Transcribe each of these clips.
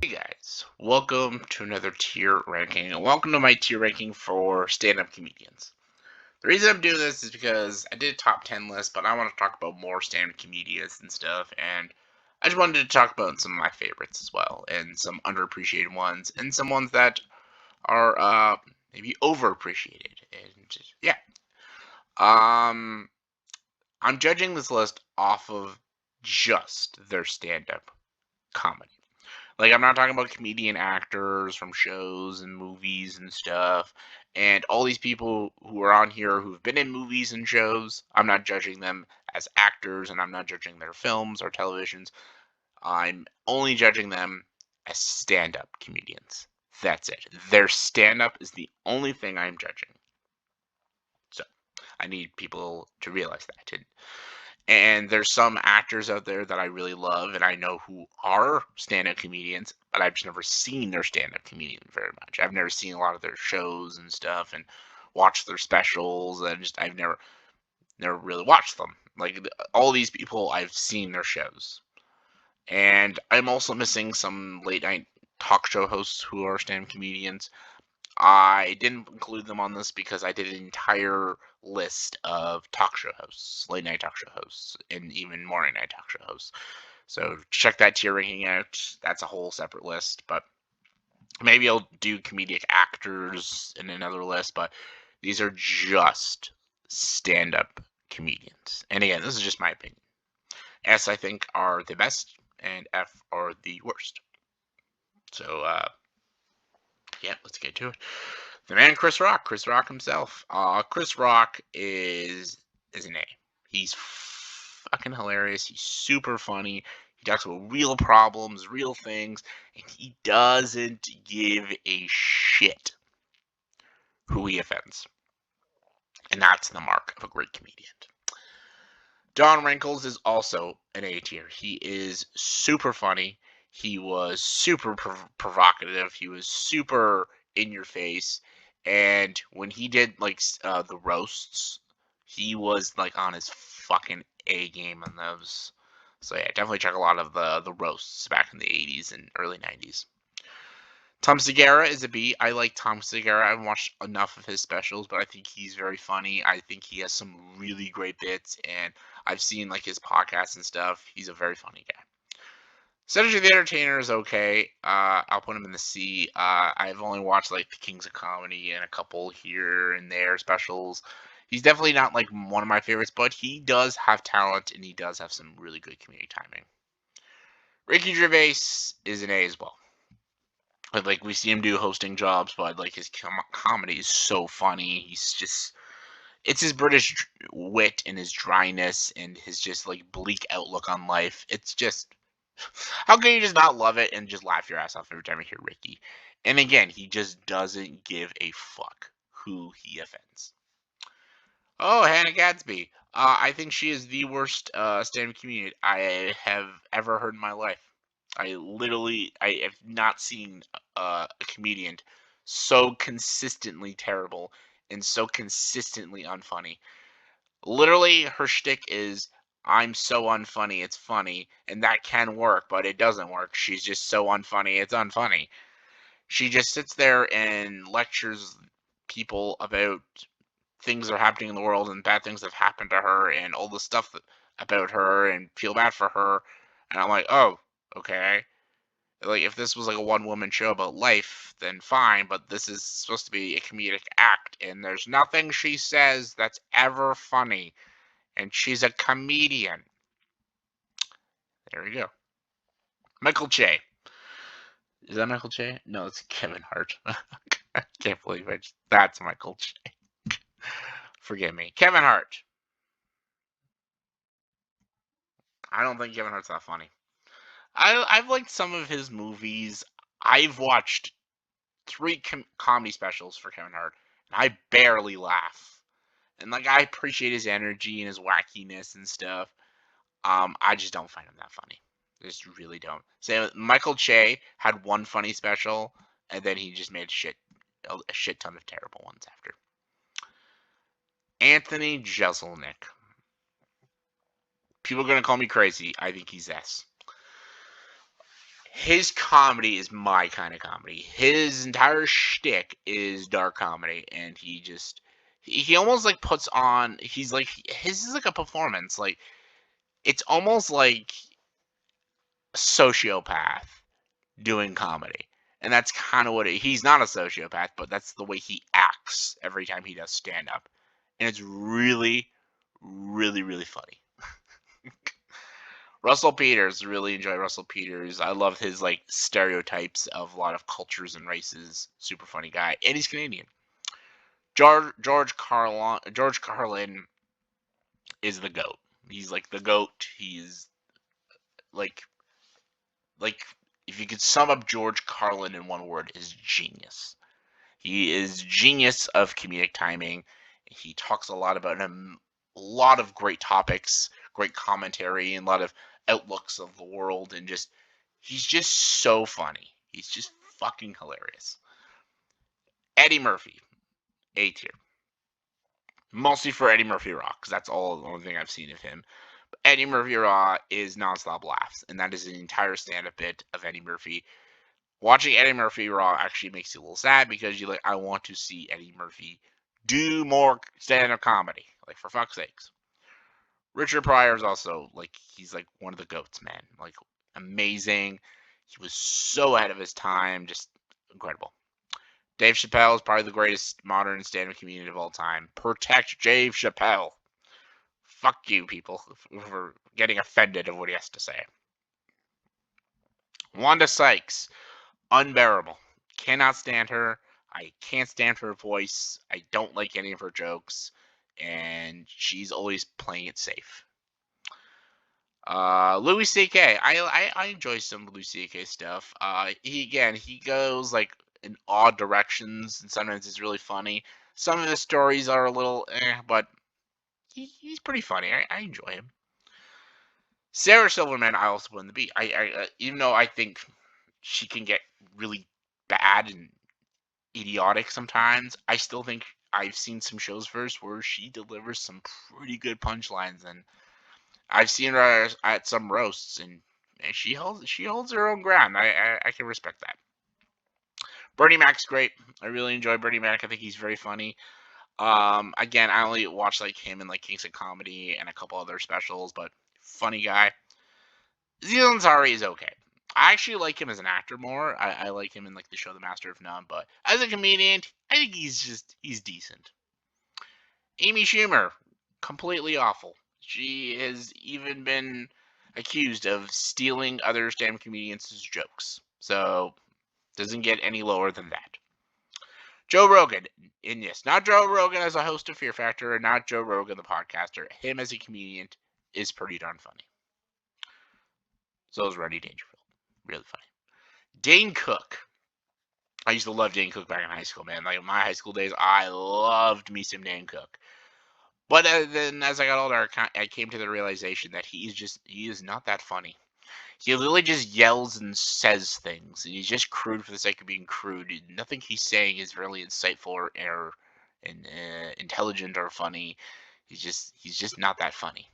Hey guys, welcome to another tier ranking, and welcome to my tier ranking for stand-up comedians. The reason I'm doing this is because I did a top 10 list, but I want to talk about more stand-up comedians and stuff, and I just wanted to talk about some of my favorites as well, and some underappreciated ones, and some ones that are maybe overappreciated. And yeah, um, I'm judging this list off of just their stand-up comedy. Like, I'm not talking about comedian actors from shows and movies and stuff. And all these people who are on here who've been in movies and shows, I'm not judging them as actors and I'm not judging their films or televisions. I'm only judging them as stand up comedians. That's it. Their stand up is the only thing I'm judging. So I need people to realize that. And there's some actors out there that I really love and I know who are stand-up comedians, but I've just never seen their stand-up comedian very much. I've never seen a lot of their shows and stuff and watched their specials and just I've never really watched them. Like all these people I've seen their shows. And I'm also missing some late night talk show hosts who are stand-up comedians. I didn't include them on this because I did an entire list of talk show hosts, late night talk show hosts, and even morning night talk show hosts. So check that tier ranking out. That's a whole separate list, but maybe I'll do comedic actors in another list, but these are just stand up comedians. And again, this is just my opinion. S, I think, are the best, and F are the worst. So, yeah, let's get to it. The man Chris Rock, Chris Rock himself. Chris Rock is an A. He's fucking hilarious. He's super funny. He talks about real problems, real things, and he doesn't give a shit who he offends. And that's the mark of a great comedian. Don Rickles is also an A tier. He is super funny. He was super provocative. He was super in your face. And when he did like the roasts, he was like on his fucking A game on those. So yeah, definitely check a lot of the roasts back in the 80s and early 90s. Tom Segura is a B. I like Tom Segura. I haven't watched enough of his specials, but I think he's very funny. I think he has some really great bits, and I've seen like his podcasts and stuff. He's a very funny guy. Cedric the Entertainer is okay. I'll put him in the C. I've only watched like the Kings of Comedy and a couple here and there specials. He's definitely not like one of my favorites, but he does have talent and he does have some really good comedic timing. Ricky Gervais is an A as well. Like we see him do hosting jobs, but like his comedy is so funny. He's just it's his British wit and his dryness and his just like bleak outlook on life. It's just how can you just not love it and just laugh your ass off every time you hear Ricky? And again, he just doesn't give a fuck who he offends. Oh, Hannah Gadsby. I think she is the worst stand-up comedian I have ever heard in my life. I have not seen a comedian so consistently terrible and so consistently unfunny. Literally, her shtick is, "I'm so unfunny, it's funny," and that can work, but it doesn't work. She's just so unfunny, it's unfunny. She just sits there and lectures people about things that are happening in the world and bad things that have happened to her and all the stuff about her and feel bad for her. And I'm like, oh, okay. Like if this was like a one woman show about life, then fine, but this is supposed to be a comedic act and there's nothing she says that's ever funny. And she's a comedian. There we go. Michael Che. Is that Michael Che? No, it's Kevin Hart. I can't believe it. That's Michael Che. Forgive me. Kevin Hart. I don't think Kevin Hart's that funny. I've liked some of his movies. I've watched three comedy specials for Kevin Hart, and I barely laugh. And like I appreciate his energy and his wackiness and stuff. I just don't find him that funny. I just really don't. So Michael Che had one funny special, and then he just made a shit ton of terrible ones after. Anthony Jeselnik. People are gonna call me crazy. I think he's S. his comedy is my kind of comedy. His entire shtick is dark comedy, and he almost like puts on. He's like his is like a performance. Like it's almost like a sociopath doing comedy. And that's kind of what he's not a sociopath, but that's the way he acts every time he does stand up. And it's really, really, really funny. Russell Peters, really enjoy Russell Peters. I love his like stereotypes of a lot of cultures and races. Super funny guy, and he's Canadian. George Carlin is the goat. He's like the goat. He's like like if you could sum up George Carlin in one word, is genius. He is genius of comedic timing. He talks a lot about a lot of great topics, great commentary, and a lot of outlooks of the world, and just he's just so funny. He's just fucking hilarious. Eddie Murphy, A tier. Mostly for Eddie Murphy Raw, because that's the only thing I've seen of him. But Eddie Murphy Raw is nonstop laughs, and that is an entire stand-up bit of Eddie Murphy. Watching Eddie Murphy Raw actually makes you a little sad because you like, I want to see Eddie Murphy do more stand-up comedy. Like, for fuck's sakes. Richard Pryor is also like he's like one of the goats, man. Like amazing. He was so ahead of his time, just incredible. Dave Chappelle is probably the greatest modern stand-up comedian of all time. Protect Dave Chappelle. Fuck you, people, for getting offended of what he has to say. Wanda Sykes, unbearable. Cannot stand her. I can't stand her voice. I don't like any of her jokes, and she's always playing it safe. Louis C.K. I enjoy some Louis C.K. stuff. He goes like in odd directions, and sometimes it's really funny. Some of the stories are a little but he's pretty funny. I enjoy him. Sarah Silverman, I also put in the B. Even though I think she can get really bad and idiotic sometimes, I still think I've seen some shows of hers where she delivers some pretty good punchlines, and I've seen her at some roasts, and she holds her own ground. I can respect that. Bernie Mac's great. I really enjoy Bernie Mac. I think he's very funny. Again, I only watch like him in like Kings of Comedy and a couple other specials, but funny guy. Aziz Ansari is okay. I actually like him as an actor more. I like him in like the show The Master of None, but as a comedian, I think he's decent. Amy Schumer, completely awful. She has even been accused of stealing other stand-up comedians' jokes. So doesn't get any lower than that. Joe Rogan, and yes, not Joe Rogan as a host of Fear Factor, and not Joe Rogan the podcaster. Him as a comedian is pretty darn funny. So is Rodney Dangerfield. Really funny. Dane Cook. I used to love Dane Cook back in high school, man. Like in my high school days, I loved me some Dane Cook. But then as I got older, I came to the realization that he is not that funny. He literally just yells and says things, and he's just crude for the sake of being crude. Nothing he's saying is really insightful or intelligent or funny. He's just not that funny.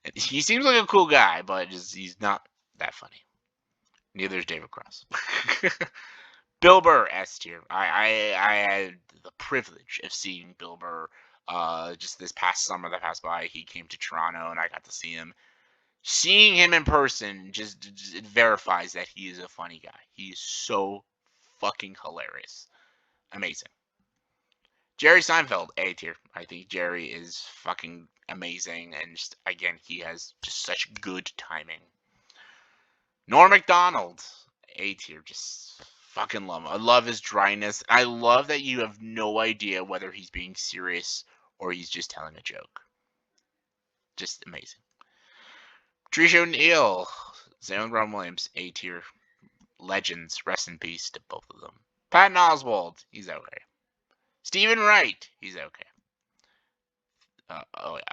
And he seems like a cool guy, but he's not that funny. Neither is David Cross. Bill Burr, S tier. I had the privilege of seeing Bill Burr just this past summer that passed by. He came to Toronto, and I got to see him. Seeing him in person just it verifies that he is a funny guy. He is so fucking hilarious. Amazing. Jerry Seinfeld, A tier. I think Jerry is fucking amazing, and just, again, he has just such good timing. Norm Macdonald, A tier. Just fucking love him. I love his dryness. I love that you have no idea whether he's being serious or he's just telling a joke. Just amazing. Trisha O'Neill, Sam Brown Williams, A tier. Legends, rest in peace to both of them. Patton Oswalt, he's okay. Stephen Wright, he's okay.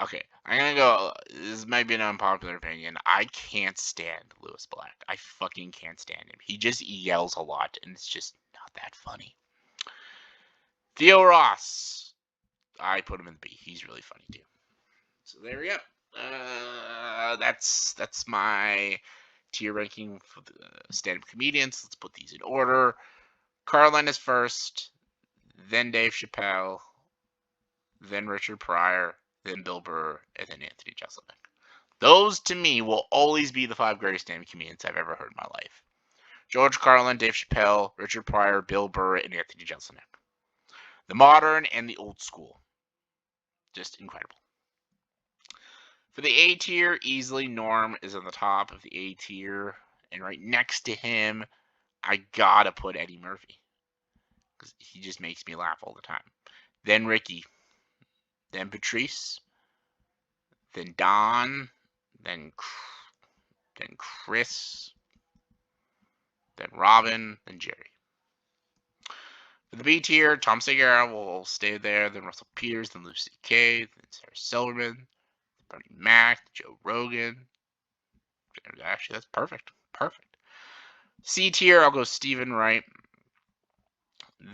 Okay. I'm gonna go. This might be an unpopular opinion. I can't stand Lewis Black. I fucking can't stand him. He just yells a lot, and it's just not that funny. Theo Ross, I put him in the B. He's really funny too. So there we go. That's my tier ranking for the stand-up comedians. Let's put these in order. Carlin is first, then Dave Chappelle, then Richard Pryor, then Bill Burr, and then Anthony Jeselnik. Those, to me, will always be the 5 greatest stand-up comedians I've ever heard in my life. George Carlin, Dave Chappelle, Richard Pryor, Bill Burr, and Anthony Jeselnik. The modern and the old school. Just incredible. For the A tier, easily Norm is on the top of the A tier. And right next to him, I gotta put Eddie Murphy. Because he just makes me laugh all the time. Then Ricky. Then Patrice. Then Don. Then Chris. Then Robin. Then Jerry. For the B tier, Tom Segura will stay there. Then Russell Peters. Then Lucy Kay. Then Sarah Silverman. Bernie Mac. Joe Rogan. Actually, that's perfect. Perfect. C tier, I'll go Stephen Wright,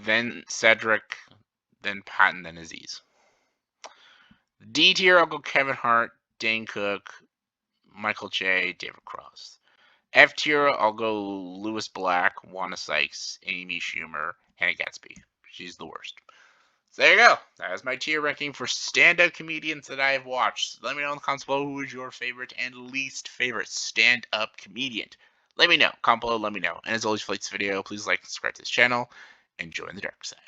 then Cedric, then Patton, then Aziz. D tier, I'll go Kevin Hart, Dane Cook, Michael Che, David Cross. F tier, I'll go Louis Black, Wanda Sykes, Amy Schumer, Hannah Gadsby. She's the worst. So there you go. That is my tier ranking for stand-up comedians that I have watched. Let me know in the comments below who is your favorite and least favorite stand-up comedian. Let me know. Comment below, let me know. And as always, if you like this video, please like and subscribe to this channel and join the dark side.